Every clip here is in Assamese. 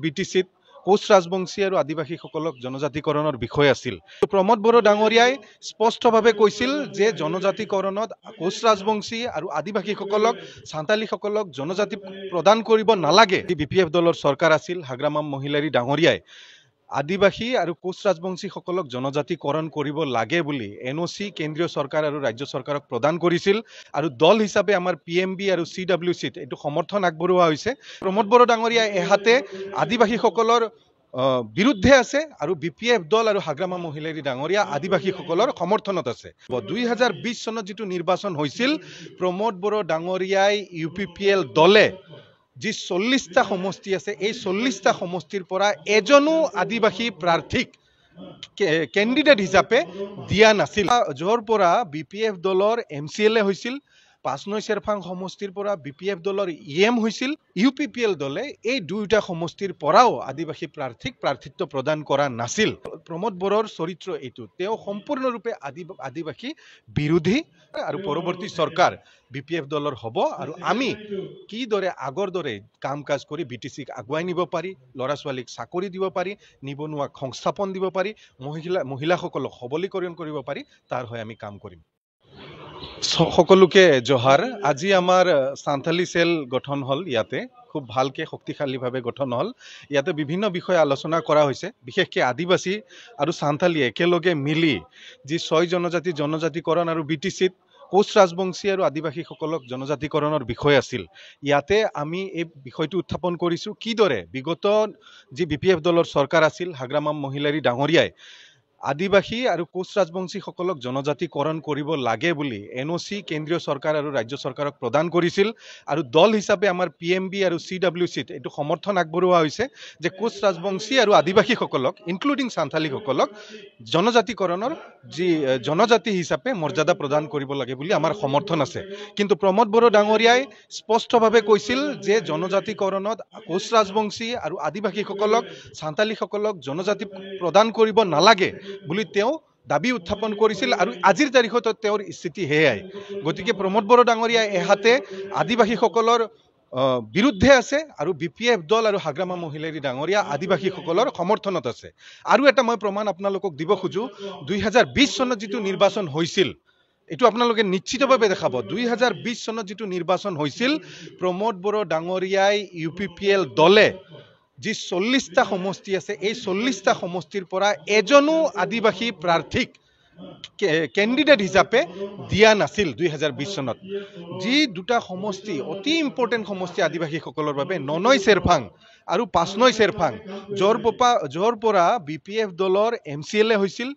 বিটিচিত কোচ ৰাজবংশী আৰু আদিবাসীসকলক জনজাতিকৰণৰ বিষয় আছিল। প্ৰমোদ বড়ো ডাঙৰীয়াই স্পষ্টভাৱে কৈছিল যে জনজাতিকৰণত কোচ ৰাজবংশী আৰু আদিবাসীসকলক সাঁওতালীসকলক জনজাতি প্ৰদান কৰিব নালাগে। বিপিএফ দলৰ চৰকাৰ আছিল। হাগ্ৰামাম মহিলাৰী ডাঙৰীয়াই আদিবাসী আৰু কোচ ৰাজবংশীসকলক জনজাতিকৰণ কৰিব লাগে বুলি এনঅচি কেন্দ্ৰীয় চৰকাৰ আৰু ৰাজ্য চৰকাৰক প্ৰদান কৰিছিল আৰু দল হিচাপে আমাৰ পিএমবি আৰু চিডব্লিউচিত এইটো সমৰ্থন আগবঢ়োৱা হৈছে। প্ৰমোদ বড়ো ডাঙৰীয়া এহাতে আদিবাসীসকলৰ বিৰুদ্ধে আছে আৰু বিপিএফ দল আৰু হাগ্ৰামা মহিলাৰী ডাঙৰীয়া আদিবাসীসকলৰ সমৰ্থনত আছে। 2020 চনত যিটো নিৰ্বাচন হৈছিল, প্ৰমোদ বড়ো ডাঙৰীয়াই UPPL দলে যি 40টা সমষ্টি আছে, এই 40টা সমষ্টিৰ পৰা এজনো আদিবাসী প্ৰাৰ্থীক কেণ্ডিডেট হিচাপে দিয়া নাছিল। য'ৰ পৰা বিপিএফ দলৰ MCLA হৈছিল, 5 নং চেৰফাং সমষ্টিৰ পৰা বিপিএফ দলৰ EM হৈছিল। UPPL দলে এই দুয়োটা সমষ্টিৰ পৰাও আদিবাসী প্ৰাৰ্থীক প্ৰাৰ্থিত্ব প্ৰদান কৰা নাছিল। প্ৰমোদ বড়োৰ চৰিত্ৰ এইটো, তেওঁ সম্পূৰ্ণৰূপে আদিবাসী বিৰোধী আৰু পৰৱৰ্তী চৰকাৰ বিপিএফ দলৰ হ'ব আৰু আমি কিদৰে আগৰ দৰে কাম কাজ কৰি বিটিচিক আগুৱাই নিব পাৰি, ল'ৰা ছোৱালীক চাকৰি দিব পাৰি, নিবনুৱাক সংস্থাপন দিব পাৰি, মহিলাসকলক সবলীকৰণ কৰিব পাৰি, তাৰ হৈ আমি কাম কৰিম। সকলোকে জহাৰ। আজি আমাৰ সাঁওতালী চেল গঠন হ'ল। ইয়াতে খুব ভালকে শক্তিশালীভাৱে গঠন হ'ল। ইয়াতে বিভিন্ন বিষয়ে আলোচনা কৰা হৈছে। বিশেষকৈ আদিবাসী আৰু সাঁওতালী একেলগে মিলি যি 6 জনজাতিকৰণ আৰু বিটিচিত কোচ ৰাজবংশী আৰু আদিবাসীসকলক জনজাতিকৰণৰ বিষয় আছিল। ইয়াতে আমি এই বিষয়টো উত্থাপন কৰিছোঁ কিদৰে বিগত যি বিপিএফ দলৰ চৰকাৰ আছিল, হাগ্ৰামাম মহিলাৰী ডাঙৰীয়াই আদিবাসী আৰু কোচ ৰাজবংশীসকলক জনজাতিকৰণ কৰিব লাগে বুলি এনঅচি কেন্দ্ৰীয় চৰকাৰ আৰু ৰাজ্য চৰকাৰক প্ৰদান কৰিছিল আৰু দল হিচাপে আমাৰ পিএমবি আৰু চিডব্লিউচিত এইটো সমৰ্থন আগবঢ়োৱা হৈছে যে কোচ ৰাজবংশী আৰু আদিবাসীসকলক ইনক্লুডিং সাঁওতালীসকলক জনজাতিকৰণৰ যি জনজাতি হিচাপে মৰ্যাদা প্ৰদান কৰিব লাগে বুলি আমাৰ সমৰ্থন আছে। কিন্তু প্ৰমোদ বড়ো ডাঙৰীয়াই স্পষ্টভাৱে কৈছিল যে জনজাতিকৰণত কোচ ৰাজবংশী আৰু আদিবাসীসকলক সাঁওতালীসকলক জনজাতি প্ৰদান কৰিব নালাগে বুলি তেওঁ দাবী উত্থাপন কৰিছিল আৰু আজিৰ তাৰিখত তেওঁৰ স্থিতি হেয়াই। গতিকে প্ৰমোদ বড়ো ডাঙৰীয়া এহাতে আদিবাসীসকলৰ বিৰুদ্ধে আছে আৰু বিপিএফ দল আৰু হাগ্ৰামা মহিলাৰী ডাঙৰীয়া আদিবাসীসকলৰ সমৰ্থনত আছে। আৰু এটা মই প্ৰমাণ আপোনালোকক দিব খোজো, 2020 চনত যিটো নিৰ্বাচন হৈছিল, এইটো আপোনালোকে নিশ্চিতভাৱে দেখাব। 2020 চনত যিটো নিৰ্বাচন হৈছিল, প্ৰমোদ বড়ো ডাঙৰীয়াই UPPL দলে যি 40টা সমষ্টি আছে, এই 40টা সমষ্টিৰ পৰা এজনো আদিবাসী প্ৰাৰ্থীক কেণ্ডিডেট হিচাপে দিয়া নাছিল। 2020 চনত যি দুটা সমষ্টি অতি ইম্পৰ্টেণ্ট সমষ্টি আদিবাসীসকলৰ বাবে, 9 নং চেৰফাং আৰু 5 নং চেৰফাং, য'ৰ পৰা বিপিএফ দলৰ MCLA হৈছিল,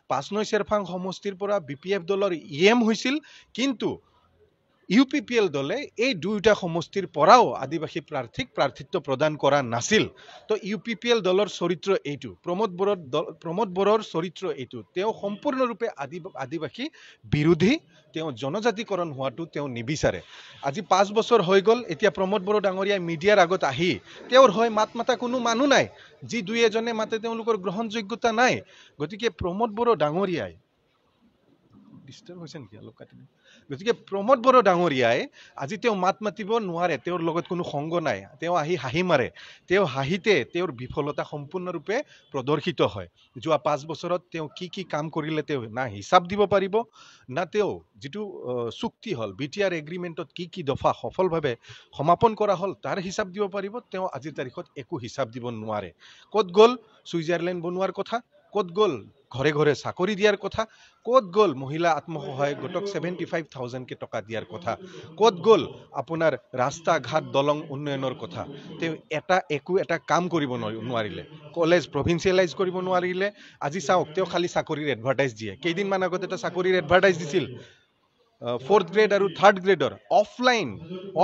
5 নং চেৰফাং সমষ্টিৰ পৰা বিপিএফ দলৰ EM হৈছিল, কিন্তু UPPL দলে এই দুয়োটা সমষ্টিৰ পৰাও আদিবাসী প্ৰাৰ্থীক প্ৰাৰ্থিত্ব প্ৰদান কৰা নাছিল। তো UPPL দলৰ চৰিত্ৰ এইটো, প্ৰমোদ বড়োৰ চৰিত্ৰ এইটো, তেওঁ সম্পূৰ্ণৰূপে আদিবাসী বিৰোধী, তেওঁ জনজাতিকৰণ হোৱাটো তেওঁ নিবিচাৰে। আজি 5 বছৰ হৈ গ'ল। এতিয়া প্ৰমোদ বড়ো ডাঙৰীয়াই মিডিয়াৰ আগত আহি তেওঁৰ হৈ মাত মাতা কোনো মানুহ নাই, যি দুই এজনে মাতে তেওঁলোকৰ গ্ৰহণযোগ্যতা নাই। গতিকে প্ৰমোদ বড়ো ডাঙৰীয়াই গতিকে প্ৰমোদ বড়ো ডাঙৰীয়াই আজি তেওঁ মাত মাতিব নোৱাৰে, তেওঁৰ লগত কোনো সংগ নাই, তেওঁ আহি হাঁহি মাৰে। তেওঁ হাঁহিতে তেওঁৰ বিফলতা সম্পূৰ্ণৰূপে প্ৰদৰ্শিত হয়। যোৱা 5 বছৰত তেওঁ কি কাম কৰিলে তেওঁ না হিচাপ দিব পাৰিব, না তেওঁ যিটো চুক্তি হ'ল BTR এগ্ৰিমেণ্টত কি দফা সফলভাৱে সমাপন কৰা হ'ল তাৰ হিচাপ দিব পাৰিব। তেওঁ আজিৰ তাৰিখত একো হিচাপ দিব নোৱাৰে। ক'ত গ'ল ছুইজাৰলেণ্ড বনোৱাৰ কথা, ক'ত গ'ল ঘৰে ঘৰে চাকৰি দিয়াৰ কথা, ক'ত গ'ল মহিলা আত্মসহায়ক গোটক 75,000 টকা দিয়াৰ কথা, ক'ত গ'ল আপোনাৰ ৰাস্তা ঘাট দলং উন্নয়নৰ কথা। তেওঁ একো এটা কাম কৰিব নোৱাৰিলে, কলেজ প্ৰভিন্সিয়েলাইজ কৰিব নোৱাৰিলে। আজি চাওক, তেওঁ খালি চাকৰিৰ এডভাৰটাইজ দিয়ে। কেইদিনমান আগত এটা চাকৰিৰ এডভাৰটাইজ দিছিল, 4th গ্ৰেড আৰু 3rd গ্ৰেডৰ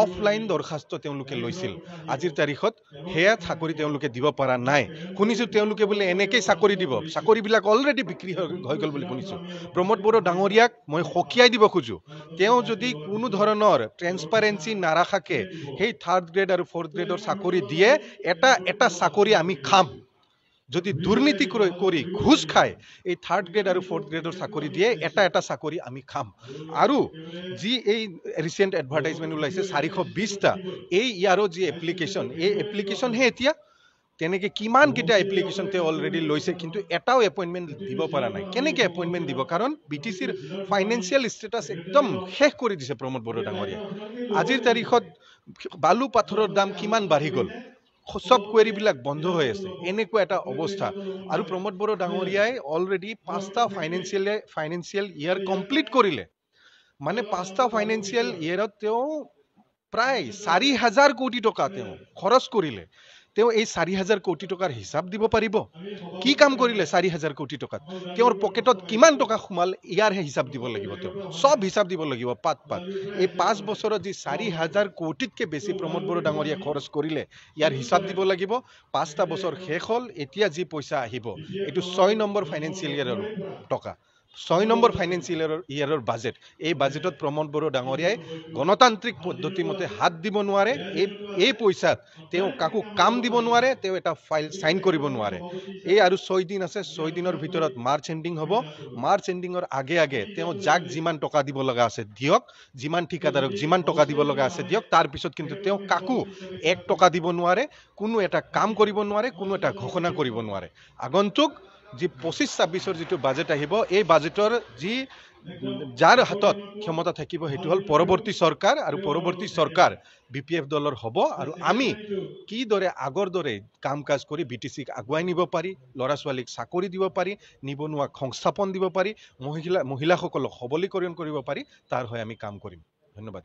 অফলাইন দৰখাস্ত তেওঁলোকে লৈছিল। আজিৰ তাৰিখত সেয়া চাকৰি তেওঁলোকে দিব পৰা নাই। শুনিছোঁ তেওঁলোকে বোলে এনেকেই চাকৰি দিব, চাকৰিবিলাক অলৰেডি বিক্ৰী হৈ গ'ল বুলি শুনিছোঁ। প্ৰমোদ বড়ো ডাঙৰীয়াক মই সকীয়াই দিব খোজো, তেওঁ যদি কোনো ধৰণৰ ট্ৰেন্সপাৰেঞ্চি নাৰাখাকে সেই 3rd গ্ৰেড আৰু 4th গ্ৰেডৰ চাকৰি দিয়ে, এটা চাকৰি আমি খাম। যদি দুৰ্নীতি কৰি ঘুষ খায় এই 3rd গ্ৰেড আৰু 4th গ্ৰেডৰ চাকৰি দিয়ে, এটা চাকৰি আমি খাম। আৰু যি এই ৰিচেণ্ট এডভাৰটাইজমেণ্ট ওলাইছে 420টা, এই ইয়াৰো যি এপ্লিকেশ্যন, এই এপ্লিকেশ্যনহে এতিয়া তেনেকৈ কিমানকেইটা এপ্লিকেশ্যন তেওঁ অলৰেডি লৈছে, কিন্তু এটাও এপইণ্টমেণ্ট দিব পৰা নাই। কেনেকৈ এপইণ্টমেণ্ট দিব? কাৰণ BTCৰ ফাইনেন্সিয়েল ষ্টেটাছ একদম শেষ কৰি দিছে প্ৰমোদ বড়ো ডাঙৰীয়াই। আজিৰ তাৰিখত বালু পাথৰৰ দাম কিমান বাঢ়ি গ'ল, সব কোৱেৰিবিলাক বন্ধ হৈ আছে, এনেকুৱা এটা অৱস্থা। আৰু প্ৰমোদ বড়ো ডাঙৰীয়াই অলৰেডি 5টা ফাইনেন্সিয়েল ইয়াৰ কমপ্লিট কৰিলে। মানে 5টা ফাইনেন্সিয়েল ইয়াৰত তেওঁ প্ৰায় 4,000 কোটি টকা তেওঁ খৰচ কৰিলে। তেওঁ এই 4,000 কোটি টকাৰ হিচাপ দিব পাৰিব? কি কাম কৰিলে 4,000 কোটি টকাত? তেওঁৰ পকেটত কিমান টকা সোমাল, ইয়াৰহে হিচাপ দিব লাগিব। তেওঁ সব হিচাপ দিব লাগিব পাত। এই 5 বছৰত যি 4,000 কোটিতকৈ বেছি প্ৰমোদ বড়ো ডাঙৰীয়াই খৰচ কৰিলে, ইয়াৰ হিচাপ দিব লাগিব। 5টা বছৰ শেষ হ'ল, এতিয়া যি পইচা আহিব এইটো 6 নম্বৰ ফাইনেন্সিয়েল ইয়াৰৰ টকা, 6 নম্বৰ ফাইনেন্সিয়েল ইয়াৰৰ বাজেট। এই বাজেটত প্ৰমোদ বড়ো ডাঙৰীয়াই গণতান্ত্ৰিক পদ্ধতি মতে হাত দিব নোৱাৰে। এই পইচাত তেওঁ কাকো কাম দিব নোৱাৰে, তেওঁ এটা ফাইল চাইন কৰিব নোৱাৰে। এই আৰু 6 দিন আছে, 6 দিনৰ ভিতৰত মাৰ্চ এণ্ডিং হ'ব। মাৰ্চ এণ্ডিঙৰ আগে তেওঁ যাক যিমান টকা দিব লগা আছে দিয়ক, যিমান ঠিকাদাৰক যিমান টকা দিব লগা আছে দিয়ক। তাৰপিছত কিন্তু তেওঁ কাকো 1 টকা দিব নোৱাৰে, কোনো এটা কাম কৰিব নোৱাৰে, কোনো এটা ঘোষণা কৰিব নোৱাৰে। আগন্তুক যি 25-26ৰ যিটো বাজেট আহিব, এই বাজেটৰ যাৰ হাতত ক্ষমতা থাকিব সেইটো হ'ল পৰৱৰ্তী চৰকাৰ, আৰু পৰৱৰ্তী চৰকাৰ BPF দলৰ হ'ব। আৰু আমি কিদৰে আগৰ দৰে কাম কাজ কৰি BTCক আগুৱাই নিব পাৰি, ল'ৰা ছোৱালীক চাকৰি দিব পাৰি, নিবনুৱাক সংস্থাপন দিব পাৰি, মহিলাসকলক সবলীকৰণ কৰিব পাৰি, তাৰ হৈ আমি কাম কৰিম। ধন্যবাদ।